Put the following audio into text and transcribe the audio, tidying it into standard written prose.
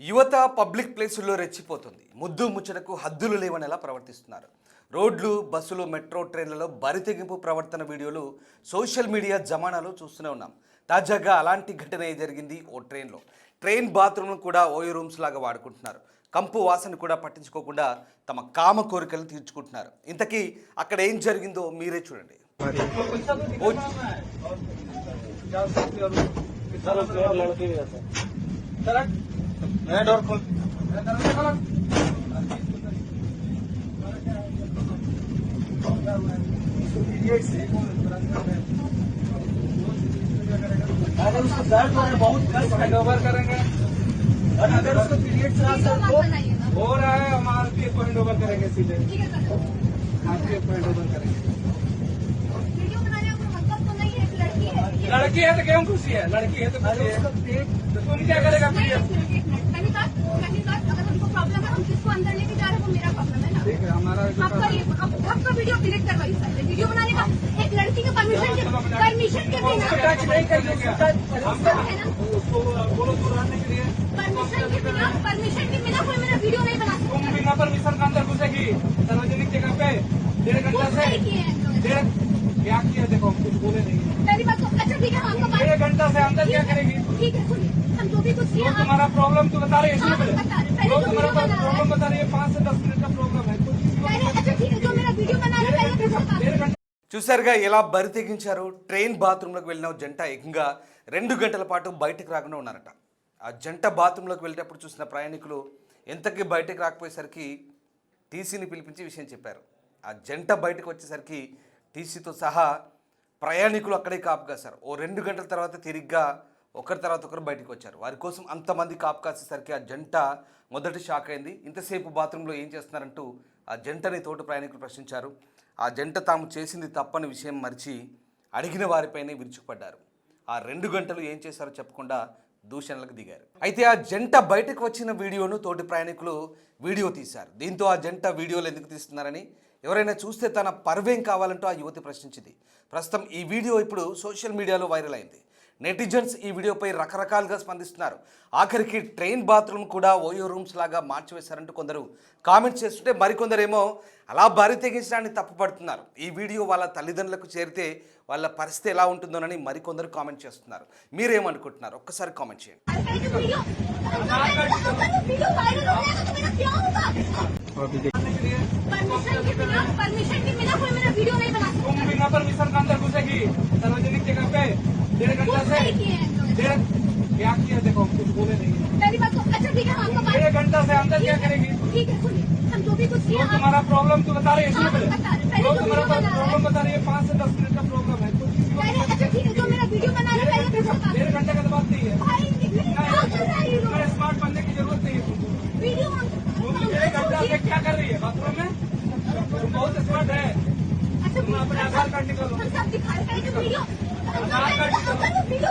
యువత పబ్లిక్ ప్లేసుల్లో రెచ్చిపోతుంది. ముద్దు ముచ్చటకు హద్దులు లేవనేలా ప్రవర్తిస్తున్నారు. రోడ్లు, బస్సులు, మెట్రో ట్రైన్లలో బరితెగింపు ప్రవర్తన వీడియోలు సోషల్ మీడియా జమానాలో చూస్తూనే ఉన్నాం. తాజాగా అలాంటి ఘటన జరిగింది ఓ ట్రైన్లో. ట్రైన్ బాత్రూమ్ను కూడా ఓయో రూమ్స్ లాగా వాడుకుంటున్నారు. కంపు వాసన కూడా పట్టించుకోకుండా తమ కామ కోరికలు తీర్చుకుంటున్నారు. ఇంతకీ అక్కడ ఏం జరిగిందో మీరే చూడండి. डोर खोल अरे उसको दर्द बहुत हैंड ओवर करेंगे। अगर उसको पीरियड हो रहा है हम आरपीएफ को हैंड ओवर करेंगे सीधे। आरपीएफ को हैंड ओवर करेंगे। लड़की है तो क्यों खुशी है? लड़की है तो खुशी है। तुम क्या करेगा? अगर हमको प्रॉब्लम है, हम किसको अंदर लेके जा रहे हैं, वो मेरा प्रॉब्लम है ना। ठीक है, हमारा आपका वीडियो डिलीट करवाइए सर। वीडियो बनाने का एक लड़की के परमिशन के बिना टच नहीं करेंगे क्या? है ना, उसको बोलो बुलाने के लिए परमिशन के बिना कोई मेरा वीडियो नहीं बना सकता। तुम बिना परमिशन का अंदर घुसेगी सार्वजनिक जगह पे 1.5 घंटा से। क्या किया? देखो हम कुछ बोले नहीं। पहली बात तो अच्छा ठीक है, हम आपको 1.5 घंटा से अंदर क्या करेगी? ठीक है सुनिए, हम जो भी कुछ जो तुम्हारा प्रॉब्लम तो बता रहे हैं। हाँ, बता रहे। पहले जो जो तुम्हारा वीडियो बना रहा प्रॉब्लम बता रही है 5 से 10 मिनट का प्रॉब्लम है। पहले अच्छा ठीक है, जो मेरा वीडियो बना रहा है पहले मुझे बता दो। 1.5 घंटा చూసారుగా ఎలా బరి తెగించారు. ట్రైన్ బాత్రూంలోకి వెళ్ళిన జంట ఏకంగా 2 గంటల పాటు బయటకు రాకుండా ఉన్నారట. ఆ జంట బాత్రూంలోకి వెళ్ళేటప్పుడు చూసిన ప్రయాణికులు ఎంతకీ బయటకు రాకపోయేసరికి టీసీని పిలిపించి విషయం చెప్పారు. ఆ జంట బయటకు వచ్చేసరికి టీసీతో సహా ప్రయాణికులు అక్కడే కాపు కాశారు. ఓ 2 గంటల తర్వాత తిరిగ్గా ఒకరి తర్వాత ఒకరు బయటకు వచ్చారు. వారి కోసం అంతమంది కాపు కాసేసరికి ఆ జంట మొదటి షాక్ అయింది. ఇంతసేపు బాత్రూంలో ఏం చేస్తున్నారంటూ ఆ జంటని తోటి ప్రయాణికులు ప్రశ్నించారు. ఆ జంట తాము చేసింది తప్పని విషయం మరిచి అడిగిన వారిపైనే విరుచుకుపడ్డారు. ఆ 2 గంటలు ఏం చేశారో చెప్పకుండా దూషణలకు దిగారు. అయితే ఆ జంట బయటకు వచ్చిన వీడియోను తోటి ప్రయాణికులు వీడియో తీశారు. దీంతో ఆ జంట వీడియోలు ఎందుకు తీస్తున్నారని, ఎవరైనా చూస్తే తన పర్వేం కావాలంటూ ఆ యువతి ప్రశ్నించింది. ప్రస్తుతం ఈ వీడియో ఇప్పుడు సోషల్ మీడియాలో వైరల్ అయింది. నెటిజన్స్ ఈ వీడియోపై రకరకాలుగా స్పందిస్తున్నారు. ఆఖరికి ట్రైన్ బాత్రూమ్ కూడా ఓయో రూమ్స్ లాగా మార్చివేశారంటూ కొందరు కామెంట్స్ చేస్తుంటే మరికొందరేమో అలా బరి తెగించడాన్ని తప్పుపడుతున్నారు. ఈ వీడియో వాళ్ళ తల్లిదండ్రులకు చేరితే వాళ్ళ పరిస్థితి ఎలా ఉంటుందోనని మరికొందరు కామెంట్ చేస్తున్నారు. మీరేమనుకుంటున్నారు? ఒక్కసారి కామెంట్ చేయండి. परमिशन के बिना कोई मेरा वीडियो नहीं बना सकता। तुम बिना परमिशन का अंदर घुसेगी सार्वजनिक जगह पे 1.5 घंटा से। क्या किया? देखो हम कुछ बोले नहीं। पहली बात तो अच्छा ठीक है, हम आपको 1.5 घंटा से अंदर क्या करेगी? ठीक है सुनिए, हम जो भी कुछ जो तुम्हारा प्रॉब्लम तो बता रहे हैं। हाँ, बता रहे। पहले जो जो तुम्हारा वीडियो बना रहा प्रॉब्लम बता रही है 5 से 10 मिनट का प्रॉब्लम है। पहले अच्छा ठीक है, जो मेरा वीडियो बना रहा है पहले मुझे बता दो। 1.5 घंटे का तो बात नहीं है। भाई क्या कर रहा है ये लोग? इतना स्मार्ट बनने की जरूरत नहीं है तुमको। वीडियो तुम 1 घंटा से क्या कर रही है बाथरूम में? तुम बहुत स्मार्ट है। अच्छा तुम अपने आधार कार्ड निकालो। हम सब दिखा रहे हैं वीडियो आधार कार्ड निकालो। वीडियो